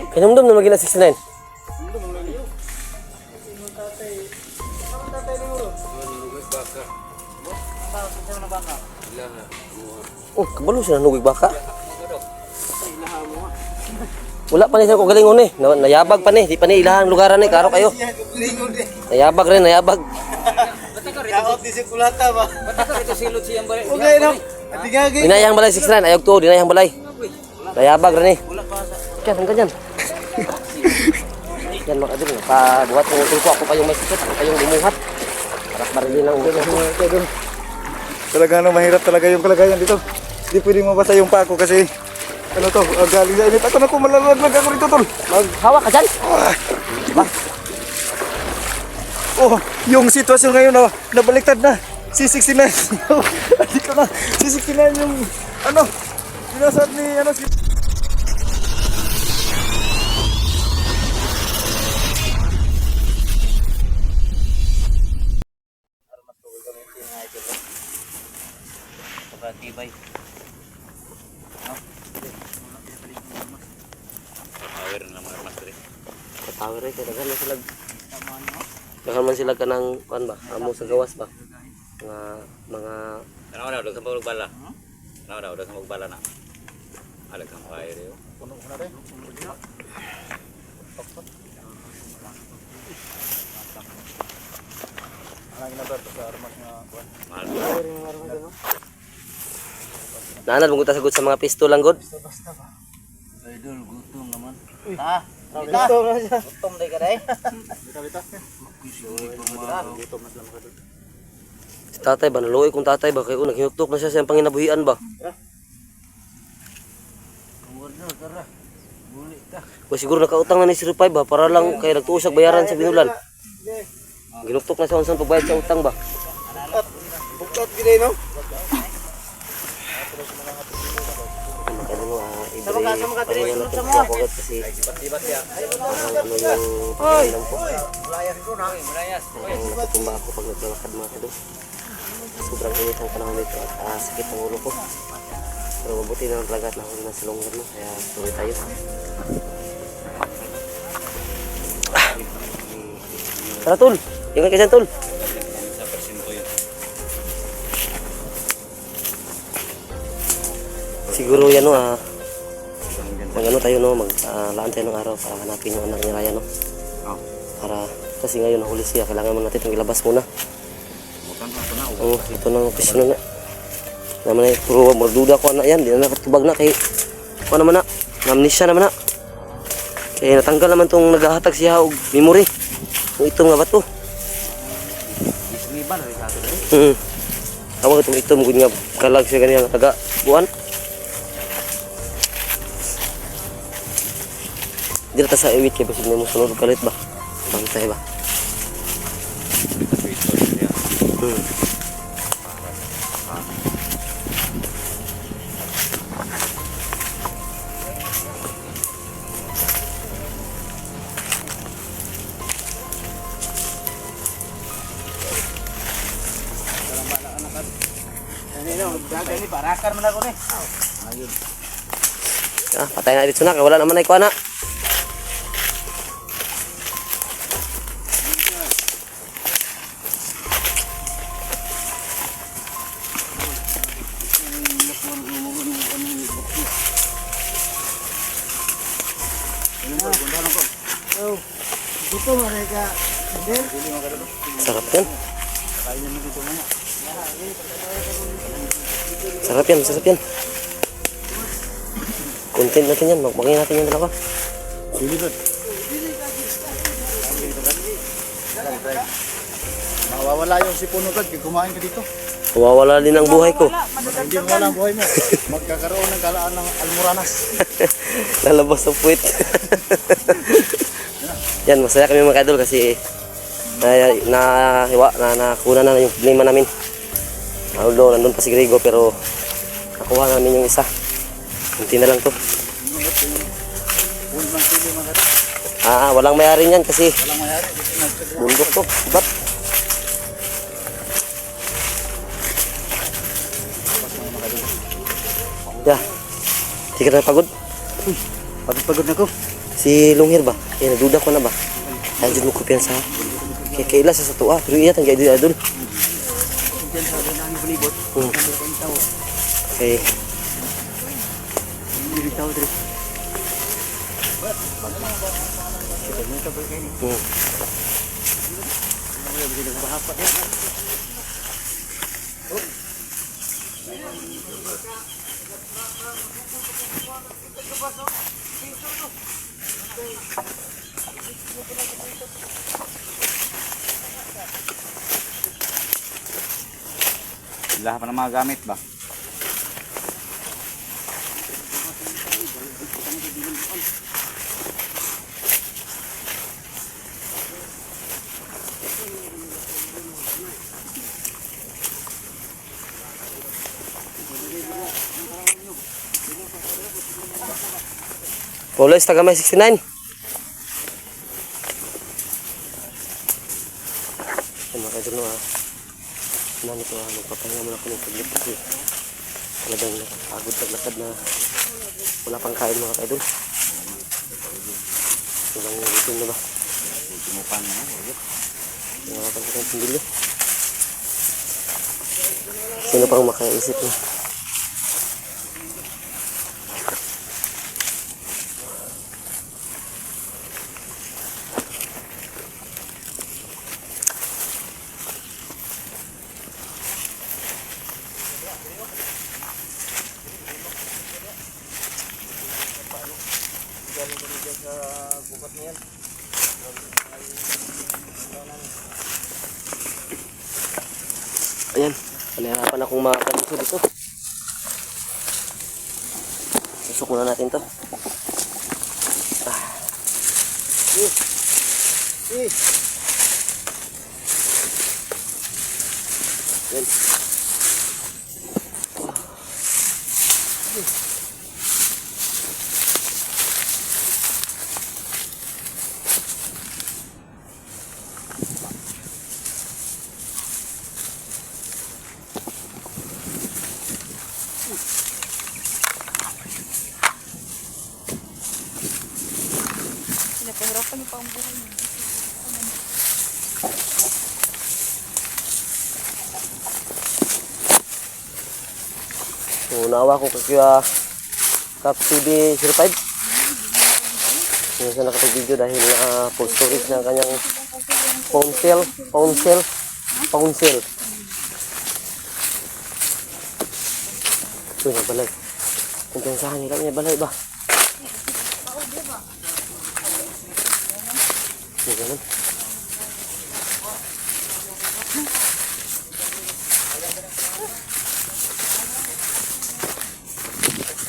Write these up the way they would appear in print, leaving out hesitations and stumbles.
Kinumdum na magina 69. Oh, kabalo siya nugig baka. Wala pa ni sa ko galingon eh. Nayabag pa ni, di pa ni ilahang lugaran ni karo kayo. Nayabag rin, nayabag. Kaot di si kulata ba? Ito silot siyang balay. Okay no. Atigagi. Dinayang balay 69, ayog to, dinayang balay. Nayabag rin eh. Kaya hanggang dyan. Yan mga kadol, pabuhat ng tulpo ako kayong may sikit, ako kayong lumuhat. Harap barilin lang ulit. Talaga no, mahirap talaga yung kalagayan dito. Hindi pwedeng mabasa yung pako kasi ano to, galing sa init. Ako na ko malaluwag ako rito tol. Maghawak ka dyan. Oh, yung sitwasyon ngayon na nabaliktad na. Si 69. Hindi ko na. Si 69 yung ano, sinasad ni ano si Tibay. Power na mga mas dre. Power eh, kaya man sila. Dagan man sila kanang kan ba? Amo sa gawas ba? Mga Ano daw daghang pagbala. Ano daw daghang pagbala na. Alagang fire yo. puno na rin. Ano na ba sa armas nga kuan? Mahal. Nanad mong sagot sa mga pistol lang god. Idol gutom naman. Gutom na siya. Gutom day ka day. Bita-bita. Gutom na sila makadul. Si tatay ba naluoy kung tatay ba kayo naghinuktok na siya sa panginabuhian ba? Kumurdo tara. Buli ka. O siguro nakautang na ni 05 ba para lang kay nagtuusag bayaran sa binulan. Ginuktok na siya unsan pagbayad sa utang ba? Bukat gid no? Sama ka diri sa mo. Kasi Tibat ya. ano yung pagkailan po. Mulayas ko nang mulayas. Natutumba ako pag naglalakad mga kadol. Sobrang init ang panahon nito at sakit ng ulo ko. Pero mabuti na talaga at nahuli na silonggan mo. Kaya tuloy tayo. Tara tol! Ingat kayo tol! Sa persinto yun. Siguro yan no mag-ano tayo no, maglaan tayo ng araw para hanapin yung anak ni Ryan no. Para, kasi ngayon nahuli siya, kailangan mo natin itong ilabas muna. Oo, ito na ang question na. Naman na, puro magduda ko anak yan, di na nakatubag na kay, ano naman na, amnesia naman na. Kaya natanggal naman itong naghahatag siya og memory. Kung ito nga ba ito? Isliban rin sa ato eh. Tawag itong ito, mugod nga kalag siya ganyan taga-buwan. Di na sa iwit kaya basit may musunod kalit ba? Bantay ba? Ini barakar man ako ni. Ayun. Patay na dito na, kaya wala naman na ikuha na. Gutom na ka. Sarap yan. Sarap yan, sarap yan. Content natin yan, magpagin natin yung dalawa. Mawawala yung sipuno ka, kumain ka dito. Mawawala din ang buhay ko. Hindi mo wala ang buhay mo. Magkakaroon ng kalaan ng almoranas. Lalabas sa puwit. Yan, masaya kami mga idol kasi nakuna na yung problema namin. Although nandun pa si Grego pero nakuha namin yung isa. Kunti na lang to. Walang mayari niyan kasi bundok to. But Ya. Di ka na pagod? Pagod na ko. Si Lunghir ba? Kaya nagduda ko na ba? Ayaw dyan mo kumpiyansa. Kaya kaila sa tuwa. Pero iya, tanggay din adun. Okay. Lahat pa ng mga gamit ba? Polis, taga may 69. Ay, mga kaidol no, nito magpapahinga muna ko ng paglit kasi talagang nakapagod paglakad na wala pang kain mga kaidol. Walang gutom na ba? Tumupan na. Wala pang kitang pindili. Sino pang makaisip na? Ayan, panahirapan akong makaluso dito. Susok muna natin to. Ayan. Pinapahirapan niyo pa ang buhay niyo. So, naawa ko kay Cap TV 05. Hindi siya nakapag-video dahil full storage ng kanyang phone cell. Ito na balay. Kumpensahan nila niya balay ba? Hindi ganun.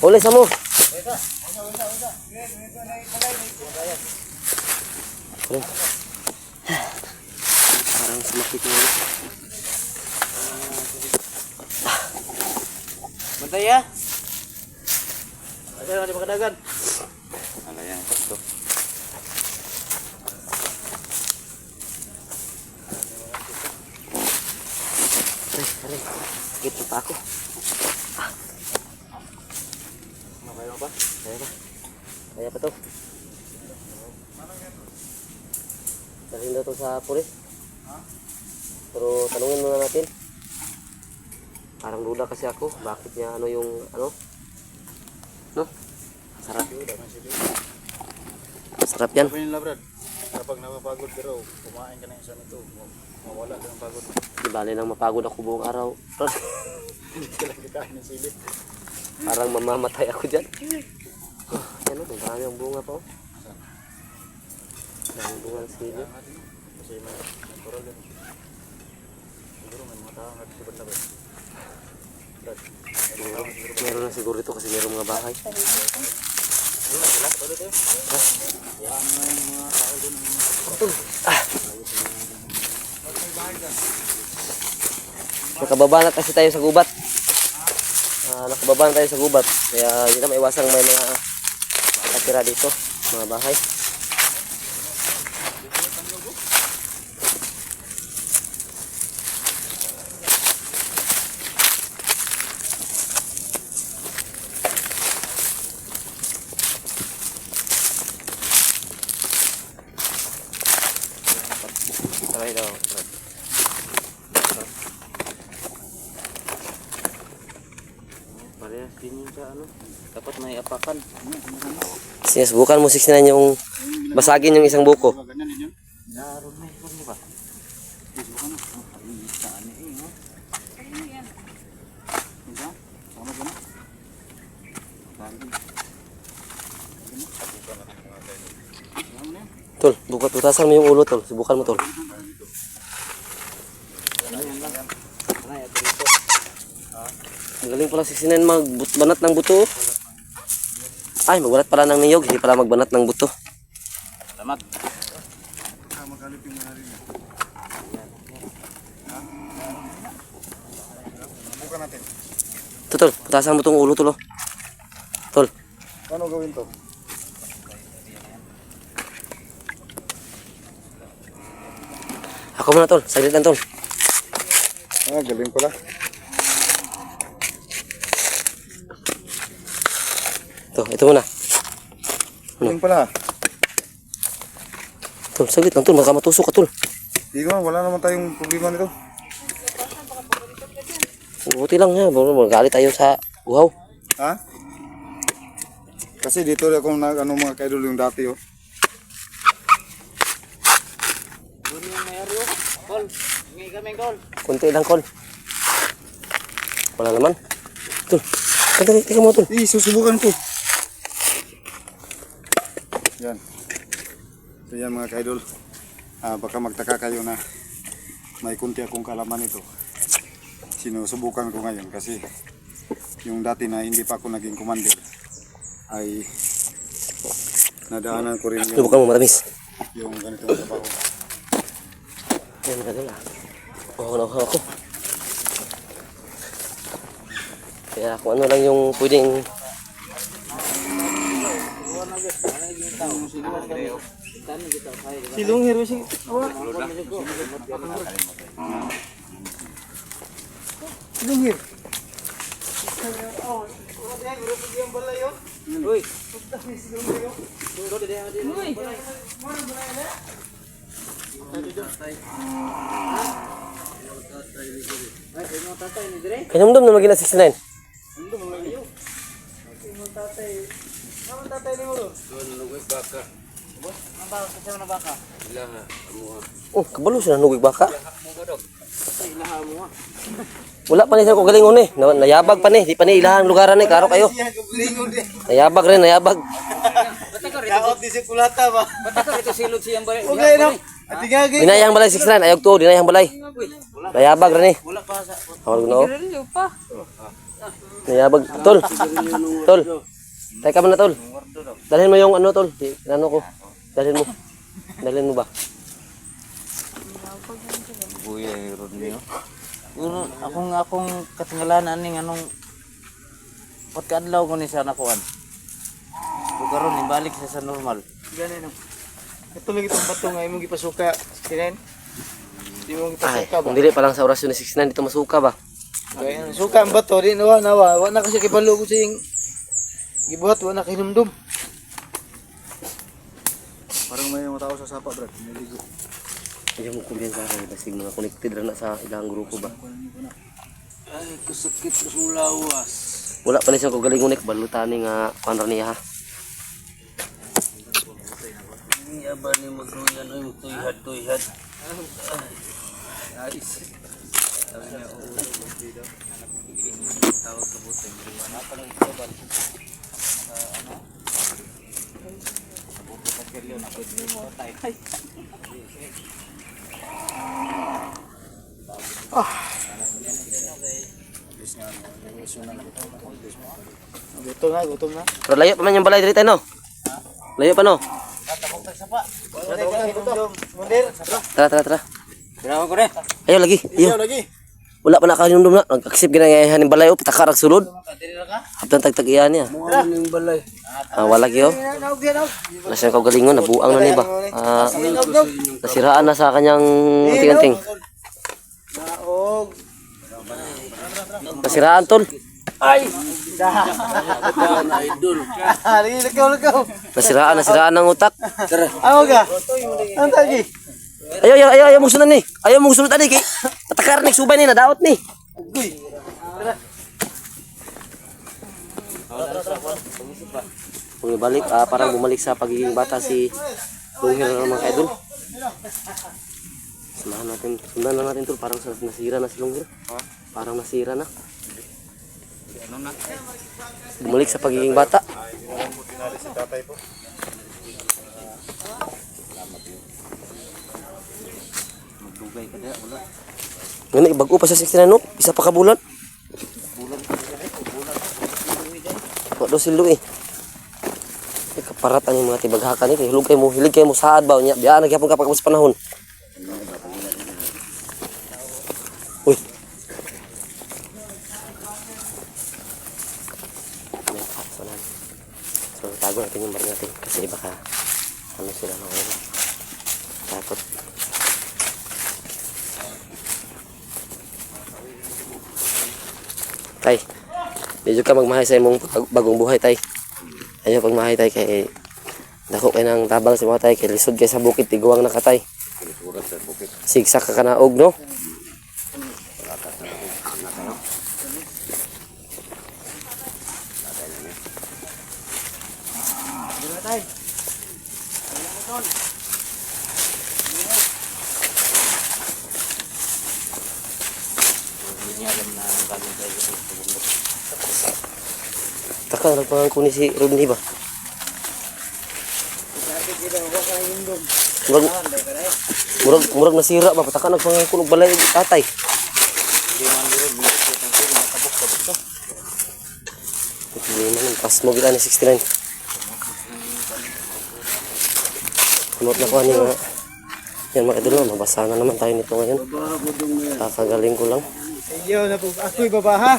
Huli sa mo. Parang sumakit mo. Bantay ya. Ada di makadagan. Ano yan? Ito. Aray. Gito pa ako. Makaya ba? Kaya pa to. Dalhin daw to sa pulis. Pero tanungin muna natin. Parang duda kasi ako. Bakit niya ano yung ano? No? Sarap. Sarap yan. Sabi nila, Brad, kapag napapagod ka raw, kumain ka ng isa nito, mawala ka ng pagod. Di bali nang mapagod ako buong araw. Hindi ka lang kakain ng sili. Parang mamamatay ako dyan. Yan o, ang dami ang bunga pa o. Ang bunga ng sili. Kasi may natural din. Siguro may mga tao nagsibad na ba? Brad, Meron na siguro ito kasi meron mga bahay. yan nga yung mga tao doon. Nakababa na kasi tayo sa gubat. Nakababa na tayo sa gubat. Kaya hindi na maiwasang may mga nakatira dito. Mga bahay. Dapat may apakan. Sige, subukan mo 69 yung basagin yung isang buko. Naroon na ito ba? Tol, butasan mo yung ulo, tol. Subukan mo, tol. Magaling pala 69 magbanat ng buto. Ay, magbanat pala ng niyog. Hindi pala magbanat ng buto. Salamat. Bukan natin. Ito, tol. Butasan mo tong ulo, tol. Oh. Tol. Paano gawin to? Ako muna, tol. Saglit lang, tol. Ah, galing pala. Ito muna. Galing pala. Tol, saglit lang, tol. Baka matusok ka, tol. Hindi ko, wala naman tayong problema nito. Buti lang ha. Magalit tayo sa uhaw. Ha? Kasi dito ako mga kaidol yung dati oh. Kunti lang, kol. Wala naman. Tol. Tika mo, tol. Susubukan ko. Yan. So yan mga kaidol. Baka magtaka kayo na may kunti akong kalaman ito. Sinusubukan ko ngayon kasi yung dati na hindi pa ako naging commander ay nadaanan ko rin Subukan mo, matamis. yung ganitong trabaho. Yan, magagal ah. Uhaw ako. Kaya kung ano lang yung pwedeng... Silong hero si Silong hero. Uy. Kinumdum na magina 69. Oh, kabalo siya nanugig baka. Wala pa ni siya ko galingon eh. Nayabag pa ni. Di pa ni ilahang lugaran ni. Karo kayo. Nayabag rin, nayabag. Kaot di si kulata ba? Batakar ito silod siyang balay. Okay na. Atingagi. Dinayang balay 69. Ayog to, dinayang balay. Nayabag rin eh. Wala pa sa... Awal ko Nayabag. Tol. Tol. Teka mo na, tol. Dalhin mo yung ano, tol. Ano ko. Dalhin mo. Dalhin mo ba? Buya ron niyo. Akong katingalanan ning anong pagkaadlaw ko ni sa nakuan. Karon ibalik siya sa normal. Gani no. Katuloy itong bato nga imong gipasuka. Kinen. Di mo Ay, gipasuka ba? kung dili pa lang sa orasyon ni 69 dito masuka ba? Kaya suka ang bato di nawa. Wa na kasi kibalo ko sing gibuhat wa na kinumdum. Parang may mga tao sa sapa, brad. Naligo. Ayaw mo kumbiyansa kayo. Basig mga connected na sa ilang grupo ba? Ay, kusakit sa lawas. Wala pa ni siya ko galingon eh. Balutan ni nga panra niya ha. Iya ba ni magduyan oy tuyhad. Ayos. Tawag ka buti. Wala pa lang ito. Gutom na. Pero layo pa man yung balay dito no? Layo pa no? Tara. Ginawa ko rin. Ayaw lagi. Ayaw. lagi. Wala pa nakahinumdum na. Nag-accept ginayahan ng balay o. Pitakarag sulod. Haptan tagtag-iyan niya. Mga yung balay. Wala giyo. Wala siyang kagalingon. Nabuang na niya ba? Nasiraan na sa kanyang ting-ting. Nasiraan tol. Ay! Idol. Lagaw. Nasiraan ng utak. Ano ka? Ano tagi? Ayaw mong sunod ni. Ayaw mong sunod ani kay patakar ni subay ni nadaot ni. Bumibalik, parang bumalik sa pagiging bata si Longhir mga kaidol. Sundan na natin tol, parang nasira na si Longhir. Parang nasira na. Ano na? Bumalik sa pagiging bata. Si tatay po. Magdugay ka na, wala. Ganun, bago pa sa 69 no? Isa pa kabulan. Wala sildo eh. Ay, kaparatan yung mga tibaghakan eh. Hilig kayo mo saad ba? Biyaan, nagyapon ka pag sa panahon. Uy. So, tago natin yung bar natin. Kasi baka ano sila na ngayon. Takot. Tay, medyo ka magmahay sa imong bagong buhay, tay. Ayaw pagmahay, tay, kay dako kay nang tabang sa mga tay, kay lisod kay sa bukit, tiguang na ka, tay. Sigsak ka kanaog, no? Taka, nagpangang ko ni si Rodney ba? Murag nasira ba? Pataka nagpangang ko ng balay ng tatay. Hindi man, pasmo kita ni 69. Kunot na ko ani nga. Yan mga idol, mabasa na naman tayo nito ngayon. Kakagaling ko lang. Iyo na po ako'y babaha.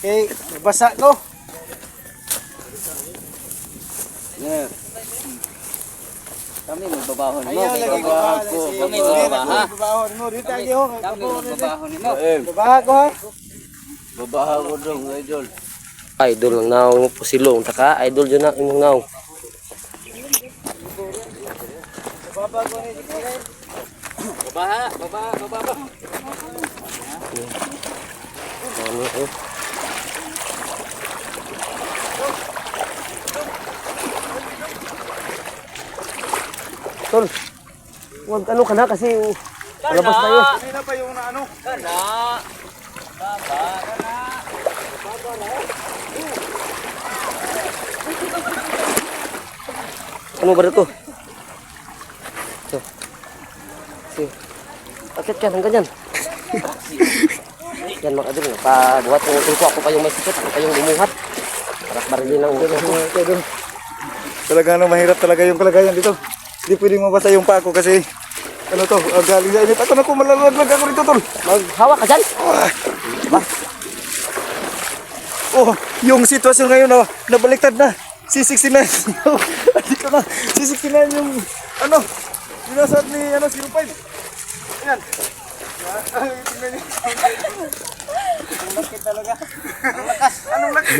Kay basa ko. Yeah. Kami magbabahon mo. Ayaw lagi ko. Kami magbabaha. Babahon mo dito agi ho. Kami magbabahon mo. Babaha ko ha. Babaha ko dong, idol. Idol ng naong mo po silong. Taka, idol dyan na imong naong. Babaha ko ni Kay. Babaha. Ano kayo? Tol, huwag ano ka na kasi labas tayo. Kanina pa yung ano? Kana. Ano ba ito? So, si, bakit ka hanggang yan? Yan mga idol, pabuhat ng tulpo ako kayong may sikit, ako kayong lumuhat. Paras barilin lang ulit ako. Talaga ano, mahirap talaga yung kalagayan dito. Hindi pwedeng mabasa yung pa ako kasi ano to, galing sa init. Ako na ko malalaglag ako rito tol. Maghawak ka dyan! Oh, yung sitwasyon ngayon na nabaliktad na. Si 69. Dito na. Si 69 yung ano, binasad ni ano 05. Ayan. Ay, tingnan niyo. Ang laki talaga. Ang lakas. Anong laki?